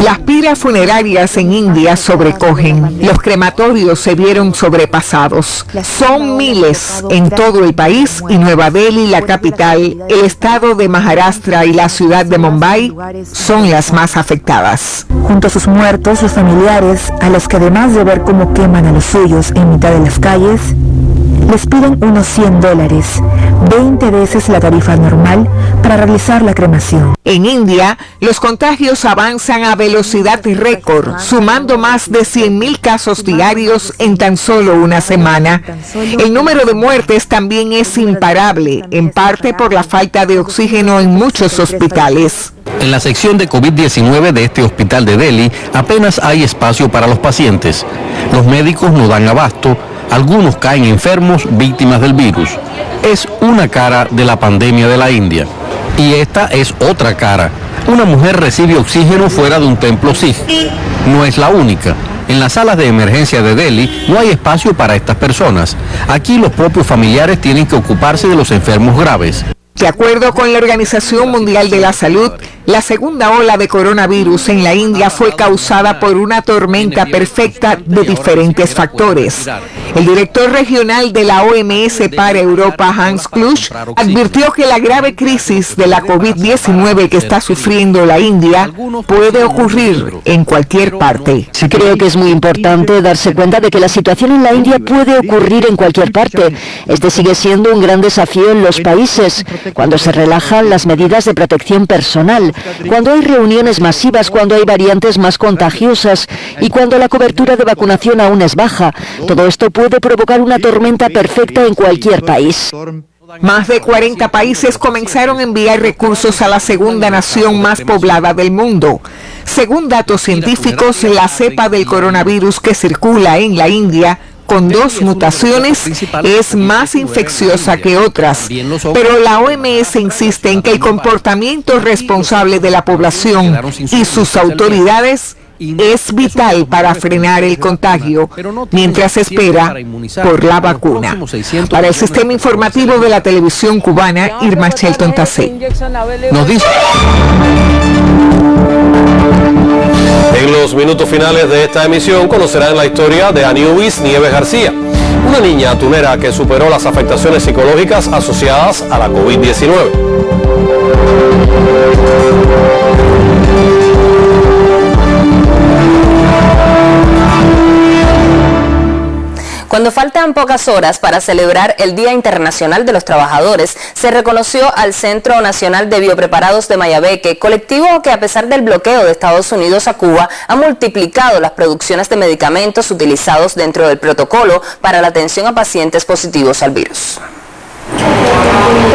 Las pilas funerarias en India sobrecogen. Los crematorios se vieron sobrepasados. Son miles en todo el país y Nueva Delhi, la capital, el estado de Maharashtra y la ciudad de Mumbai son las más afectadas. Junto a sus muertos, los familiares, a los que además de ver cómo queman a los suyos en mitad de las calles, les piden unos $100, 20 veces la tarifa normal, para realizar la cremación. En India, los contagios avanzan a velocidad récord, sumando más de 100.000 casos diarios en tan solo una semana. El número de muertes también es imparable, en parte por la falta de oxígeno en muchos hospitales. En la sección de COVID-19 de este hospital de Delhi apenas hay espacio para los pacientes. Los médicos no dan abasto. Algunos caen enfermos, víctimas del virus. Es una cara de la pandemia de la India. Y esta es otra cara. Una mujer recibe oxígeno fuera de un templo Sikh. No es la única. En las salas de emergencia de Delhi no hay espacio para estas personas. Aquí los propios familiares tienen que ocuparse de los enfermos graves. De acuerdo con la Organización Mundial de la Salud, la segunda ola de coronavirus en la India fue causada por una tormenta perfecta de diferentes factores. El director regional de la OMS para Europa, Hans Kluge, advirtió que la grave crisis de la COVID-19 que está sufriendo la India puede ocurrir en cualquier parte. Sí, creo que es muy importante darse cuenta de que la situación en la India puede ocurrir en cualquier parte. Este sigue siendo un gran desafío en los países, cuando se relajan las medidas de protección personal, cuando hay reuniones masivas, cuando hay variantes más contagiosas y cuando la cobertura de vacunación aún es baja. Todo esto puede provocar una tormenta perfecta en cualquier país. Más de 40 países comenzaron a enviar recursos a la segunda nación más poblada del mundo. Según datos científicos, la cepa del coronavirus que circula en la India con 2 mutaciones es más infecciosa que otras, pero la OMS insiste en que el comportamiento responsable de la población y sus autoridades es vital para frenar el contagio mientras espera por la vacuna. Para el sistema informativo de la televisión cubana, Irma Shelton Tacé. Nos dice. En los minutos finales de esta emisión conocerán la historia de Anubis Nieves García, una niña tunera que superó las afectaciones psicológicas asociadas a la COVID-19. Cuando faltan pocas horas para celebrar el Día Internacional de los Trabajadores, se reconoció al Centro Nacional de Biopreparados de Mayabeque, colectivo que a pesar del bloqueo de Estados Unidos a Cuba, ha multiplicado las producciones de medicamentos utilizados dentro del protocolo para la atención a pacientes positivos al virus.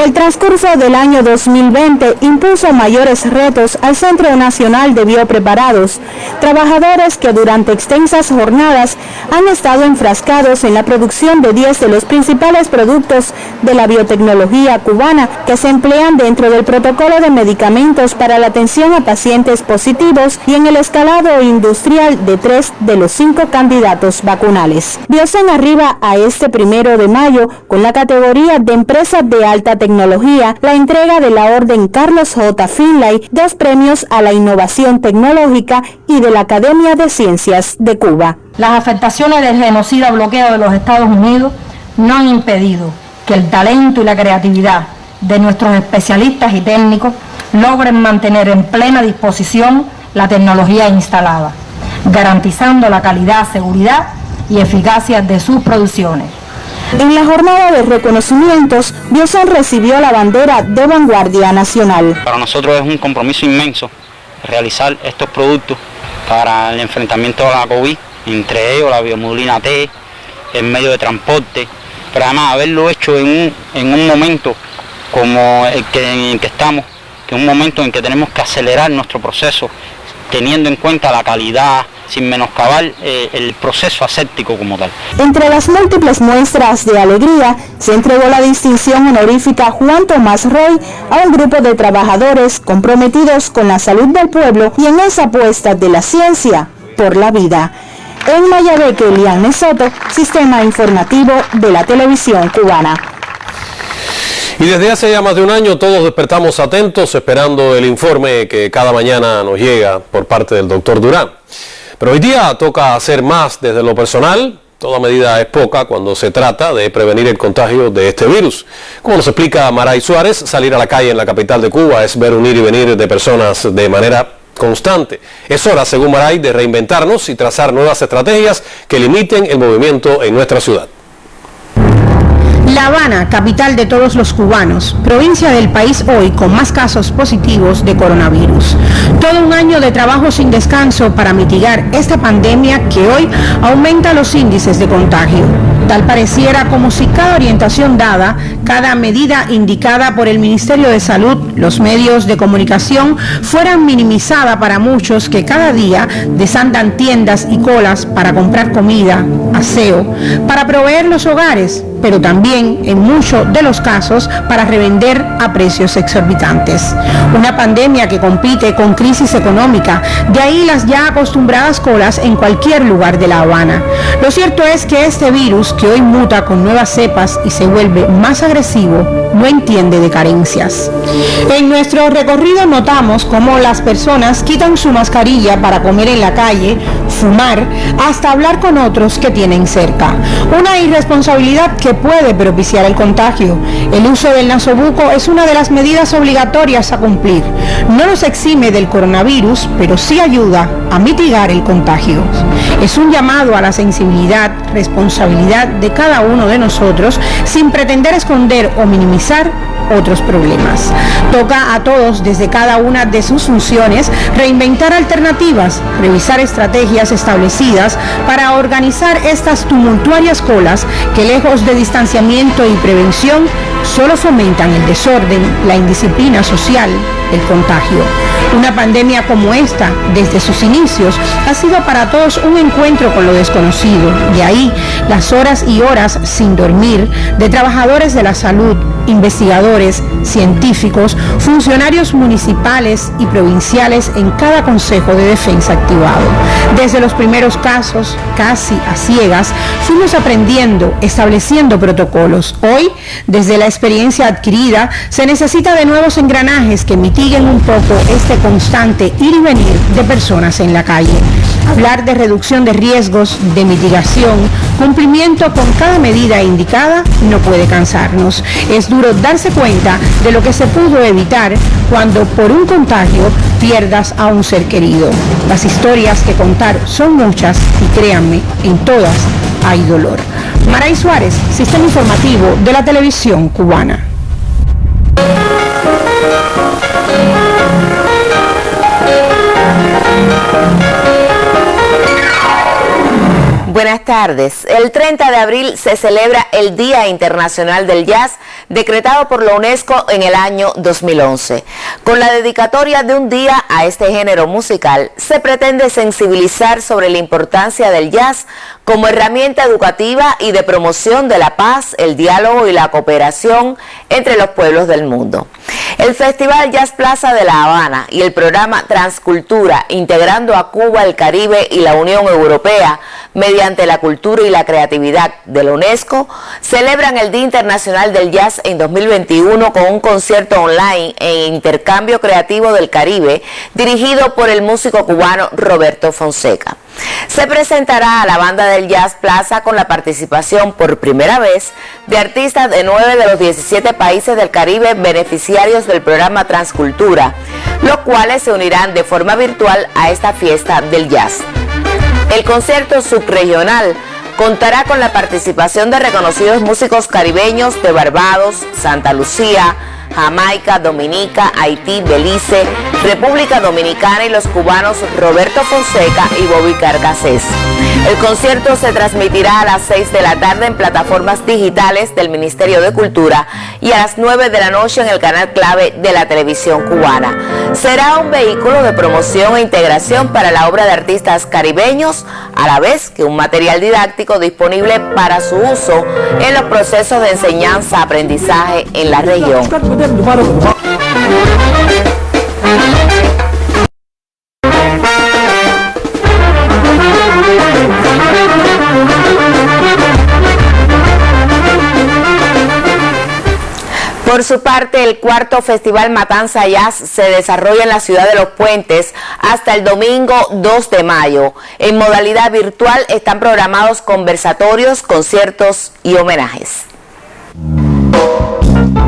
El transcurso del año 2020 impuso mayores retos al Centro Nacional de Biopreparados, trabajadores que durante extensas jornadas han estado enfrascados en la producción de 10 de los principales productos de la biotecnología cubana que se emplean dentro del protocolo de medicamentos para la atención a pacientes positivos y en el escalado industrial de 3 de los 5 candidatos vacunales. Biosen arriba a este 1 de mayo con la categoría de empresa de alta tecnología, la entrega de la Orden Carlos J. Finlay, 2 premios a la innovación tecnológica y de la Academia de Ciencias de Cuba. Las afectaciones del genocida bloqueo de los Estados Unidos no han impedido que el talento y la creatividad de nuestros especialistas y técnicos logren mantener en plena disposición la tecnología instalada, garantizando la calidad, seguridad y eficacia de sus producciones. En la jornada de reconocimientos, Biosen recibió la bandera de vanguardia nacional. Para nosotros es un compromiso inmenso realizar estos productos para el enfrentamiento a la COVID entre ellos la biomodulina T, el medio de transporte, pero además haberlo hecho en un momento como en el que estamos, que es un momento en que tenemos que acelerar nuestro proceso, teniendo en cuenta la calidad, sin menoscabar el proceso aséptico como tal. Entre las múltiples muestras de alegría, se entregó la distinción honorífica Juan Tomás Roy a un grupo de trabajadores comprometidos con la salud del pueblo y en esa apuesta de la ciencia por la vida. En Mayabeque, Eliane Soto, Sistema Informativo de la Televisión Cubana. Y desde hace ya más de un año todos despertamos atentos esperando el informe que cada mañana nos llega por parte del doctor Durán. Pero hoy día toca hacer más desde lo personal. Toda medida es poca cuando se trata de prevenir el contagio de este virus. Como nos explica Maray Suárez, salir a la calle en la capital de Cuba es ver un ir y venir de personas de manera constante. Es hora, según Maray, de reinventarnos y trazar nuevas estrategias que limiten el movimiento en nuestra ciudad. La Habana, capital de todos los cubanos, provincia del país hoy con más casos positivos de coronavirus. Todo un año de trabajo sin descanso para mitigar esta pandemia que hoy aumenta los índices de contagio. Tal pareciera como si cada orientación dada, cada medida indicada por el Ministerio de Salud, los medios de comunicación, fueran minimizada para muchos que cada día desandan tiendas y colas para comprar comida, aseo, para proveer los hogares, pero también, en muchos de los casos, para revender a precios exorbitantes. Una pandemia que compite con crisis económica, de ahí las ya acostumbradas colas en cualquier lugar de La Habana. Lo cierto es que este virus, que hoy muta con nuevas cepas y se vuelve más agresivo, no entiende de carencias. En nuestro recorrido notamos cómo las personas quitan su mascarilla para comer en la calle, fumar, hasta hablar con otros que tienen cerca. Una irresponsabilidad que puede propiciar el contagio. El uso del nasobuco es una de las medidas obligatorias a cumplir. No nos exime del coronavirus, pero sí ayuda a mitigar el contagio. Es un llamado a la sensibilidad, responsabilidad de cada uno de nosotros, sin pretender esconder o minimizar otros problemas. Toca a todos, desde cada una de sus funciones, reinventar alternativas, revisar estrategias establecidas para organizar estas tumultuarias colas que, lejos de distanciamiento y prevención, solo fomentan el desorden, la indisciplina social, el contagio. Una pandemia como esta, desde sus inicios, ha sido para todos un encuentro con lo desconocido. De ahí las horas y horas sin dormir de trabajadores de la salud, investigadores, científicos, funcionarios municipales y provinciales en cada consejo de defensa activado. Desde los primeros casos, casi a ciegas, fuimos aprendiendo, estableciendo protocolos. Hoy, desde la experiencia adquirida, se necesita de nuevos engranajes que mitiguen un poco este constante ir y venir de personas en la calle. Hablar de reducción de riesgos, de mitigación, cumplimiento con cada medida indicada no puede cansarnos. Es duro darse cuenta de lo que se pudo evitar cuando por un contagio pierdas a un ser querido. Las historias que contar son muchas y créanme, en todas hay dolor. Maray Suárez, Sistema Informativo de la Televisión Cubana. Buenas tardes. El 30 de abril se celebra el Día Internacional del Jazz, decretado por la UNESCO en el año 2011. Con la dedicatoria de un día a este género musical, se pretende sensibilizar sobre la importancia del jazz como herramienta educativa y de promoción de la paz, el diálogo y la cooperación entre los pueblos del mundo. El Festival Jazz Plaza de La Habana y el programa Transcultura, integrando a Cuba, el Caribe y la Unión Europea mediante la cultura y la creatividad de la UNESCO, celebran el Día Internacional del Jazz en 2021 con un concierto online en intercambio creativo del Caribe dirigido por el músico cubano Roberto Fonseca. Se presentará a la banda del Jazz Plaza con la participación por primera vez de artistas de 9 de los 17 países del Caribe beneficiarios del programa Transcultura, los cuales se unirán de forma virtual a esta fiesta del jazz. El concierto subregional contará con la participación de reconocidos músicos caribeños de Barbados, Santa Lucía, Jamaica, Dominica, Haití, Belice, República Dominicana y los cubanos Roberto Fonseca y Bobby Carcassés. El concierto se transmitirá a las 6 de la tarde en plataformas digitales del Ministerio de Cultura y a las 9 de la noche en el canal clave de la televisión cubana. Será un vehículo de promoción e integración para la obra de artistas caribeños, a la vez que un material didáctico disponible para su uso en los procesos de enseñanza-aprendizaje en la región. Por su parte, el cuarto Festival Matanza Jazz se desarrolla en la ciudad de Los Puentes hasta el domingo 2 de mayo. En modalidad virtual están programados conversatorios, conciertos y homenajes.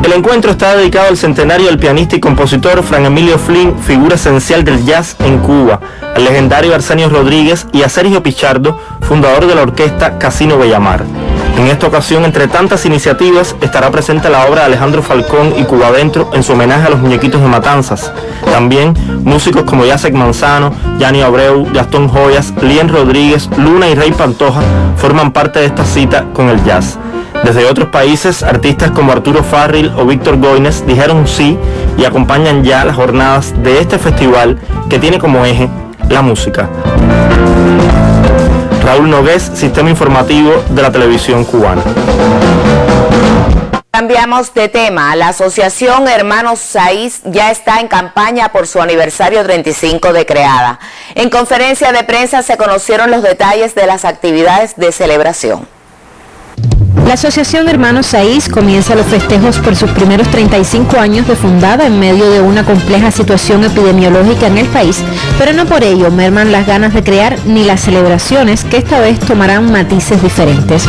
El encuentro está dedicado al centenario del pianista y compositor Fran Emilio Flynn, figura esencial del jazz en Cuba, al legendario Arsenio Rodríguez y a Sergio Pichardo, fundador de la orquesta Casino Bellamar. En esta ocasión, entre tantas iniciativas, estará presente la obra de Alejandro Falcón y Cuba Adentro en su homenaje a los muñequitos de Matanzas. También músicos como Jacek Manzano, Yanni Abreu, Gastón Joyas, Lien Rodríguez, Luna y Rey Pantoja forman parte de esta cita con el jazz. Desde otros países, artistas como Arturo Farril o Víctor Goines dijeron sí y acompañan ya las jornadas de este festival que tiene como eje la música. Raúl Nogués, Sistema Informativo de la Televisión Cubana. Cambiamos de tema. La Asociación Hermanos Saiz ya está en campaña por su aniversario 35 de creada. En conferencia de prensa se conocieron los detalles de las actividades de celebración. La Asociación Hermanos Saiz comienza los festejos por sus primeros 35 años de fundada en medio de una compleja situación epidemiológica en el país, pero no por ello merman las ganas de crear ni las celebraciones, que esta vez tomarán matices diferentes.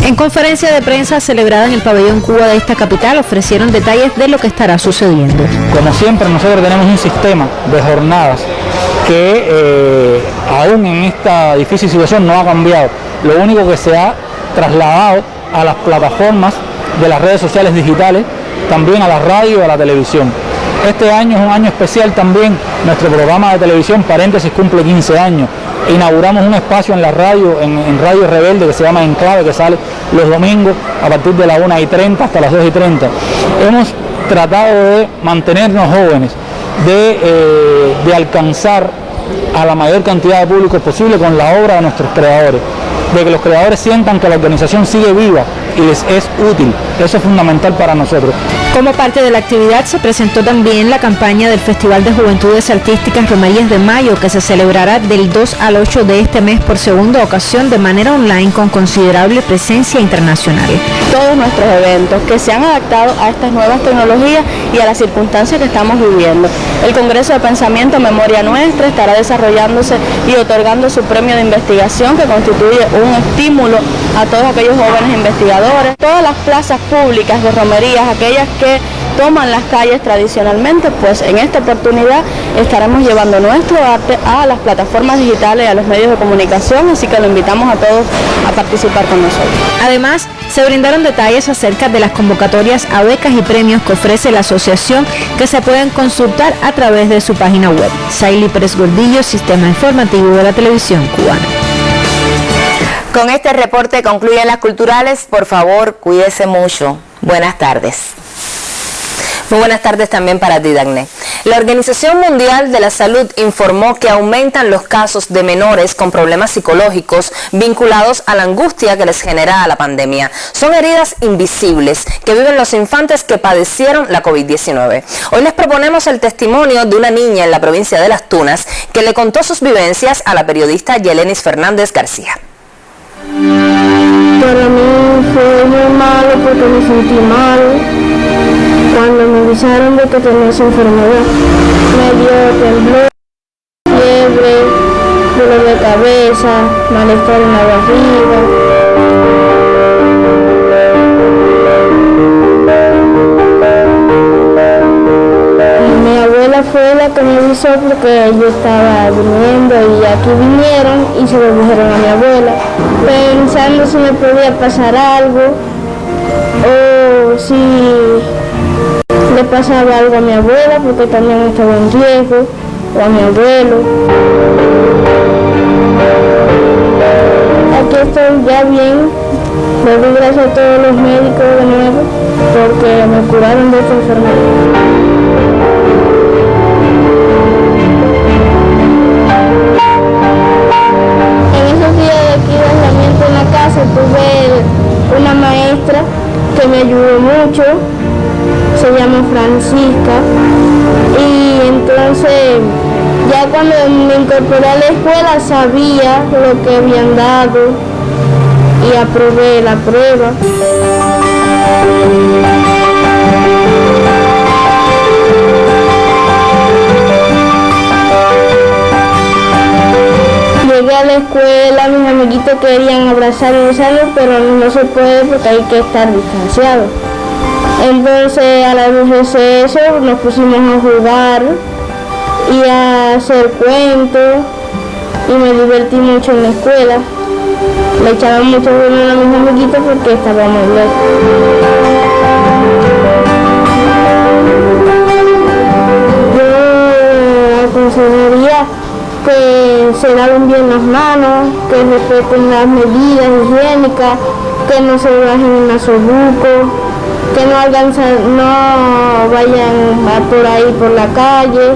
En conferencia de prensa celebrada en el pabellón Cuba de esta capital ofrecieron detalles de lo que estará sucediendo. Como siempre, nosotros tenemos un sistema de jornadas que aún en esta difícil situación no ha cambiado. Lo único que se ha trasladado a las plataformas de las redes sociales digitales, también a la radio y a la televisión. Este año es un año especial también. Nuestro programa de televisión, Paréntesis, cumple 15 años. Inauguramos un espacio en la radio, en Radio Rebelde, que se llama Enclave, que sale los domingos a partir de las 1:30 hasta las 2:30. Hemos tratado de mantenernos jóvenes, de alcanzar a la mayor cantidad de público posible con la obra de nuestros creadores, de que los creadores sientan que la organización sigue viva y les es útil. Eso es fundamental para nosotros. Como parte de la actividad se presentó también la campaña del Festival de Juventudes Artísticas Romerías de Mayo, que se celebrará del 2 al 8 de este mes por segunda ocasión de manera online con considerable presencia internacional. Todos nuestros eventos que se han adaptado a estas nuevas tecnologías y a las circunstancias que estamos viviendo. El Congreso de Pensamiento Memoria Nuestra estará desarrollándose y otorgando su premio de investigación, que constituye un estímulo a todos aquellos jóvenes investigadores. Todas las plazas públicas de romerías, aquellas que toman las calles tradicionalmente, pues en esta oportunidad estaremos llevando nuestro arte a las plataformas digitales y a los medios de comunicación, así que lo invitamos a todos a participar con nosotros. Además, se brindaron detalles acerca de las convocatorias a becas y premios que ofrece la asociación, que se pueden consultar a través de su página web. Saily Pérez Gordillo, Sistema Informativo de la Televisión Cubana. Con este reporte concluyen las culturales. Por favor, cuídese mucho. Buenas tardes. Muy buenas tardes también para ti, Dagné. La Organización Mundial de la Salud informó que aumentan los casos de menores con problemas psicológicos vinculados a la angustia que les genera la pandemia. Son heridas invisibles que viven los infantes que padecieron la COVID-19. Hoy les proponemos el testimonio de una niña en la provincia de Las Tunas que le contó sus vivencias a la periodista Yelenis Fernández García. Para mí fue muy malo porque me sentí mal cuando me avisaron de que tenía esa enfermedad. Me dio temblor, fiebre, dolor de cabeza, malestar en la barriga. Mi abuela fue la que me avisó porque yo estaba durmiendo y aquí vinieron y se lo dijeron a mi abuela, pensando si me podía pasar algo o si le pasaba algo a mi abuela, porque también estaba en riesgo, o a mi abuelo. Aquí estoy ya bien, le doy gracias a todos los médicos de nuevo, porque me curaron de esta enfermedad. En la casa tuve una maestra que me ayudó mucho, se llama Francisca, y entonces ya cuando me incorporé a la escuela sabía lo que habían dado y aprobé la prueba. Llegué a la escuela, mis amiguitos querían abrazar y besarme, pero no se puede porque hay que estar distanciados. Entonces a la luz de receso nos pusimos a jugar y a hacer cuentos y me divertí mucho en la escuela. Le echaba mucho bueno a mis amiguitos porque estábamos lejos. Yo aconsejaría que se laven bien las manos, que respeten las medidas higiénicas, que no se bajen en nasobuco, que no vayan por ahí por la calle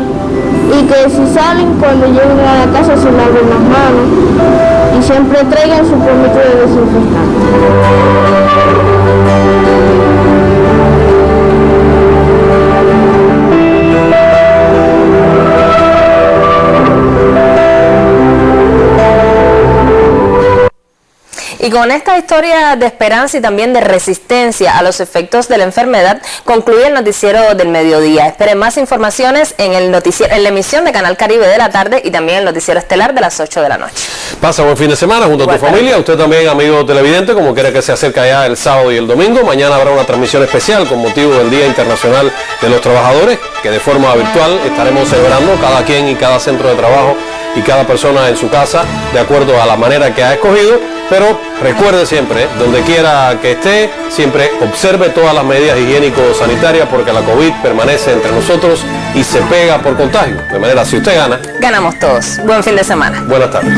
y que si salen cuando lleguen a la casa se laven las manos y siempre traigan su pomito de desinfectante. Y con esta historia de esperanza y también de resistencia a los efectos de la enfermedad, concluye el noticiero del mediodía. Esperen más informaciones en el noticiero, en la emisión de Canal Caribe de la tarde y también el noticiero estelar de las 8 de la noche. Pasa buen fin de semana junto a tu familia. Usted también, amigo televidente, como quiera que se acerca ya el sábado y el domingo. Mañana habrá una transmisión especial con motivo del Día Internacional de los Trabajadores, que de forma virtual estaremos celebrando cada quien y cada centro de trabajo y cada persona en su casa, de acuerdo a la manera que ha escogido. Pero recuerde siempre, donde quiera que esté, siempre observe todas las medidas higiénico-sanitarias porque la COVID permanece entre nosotros y se pega por contagio. De manera, si usted gana, ganamos todos. Buen fin de semana. Buenas tardes.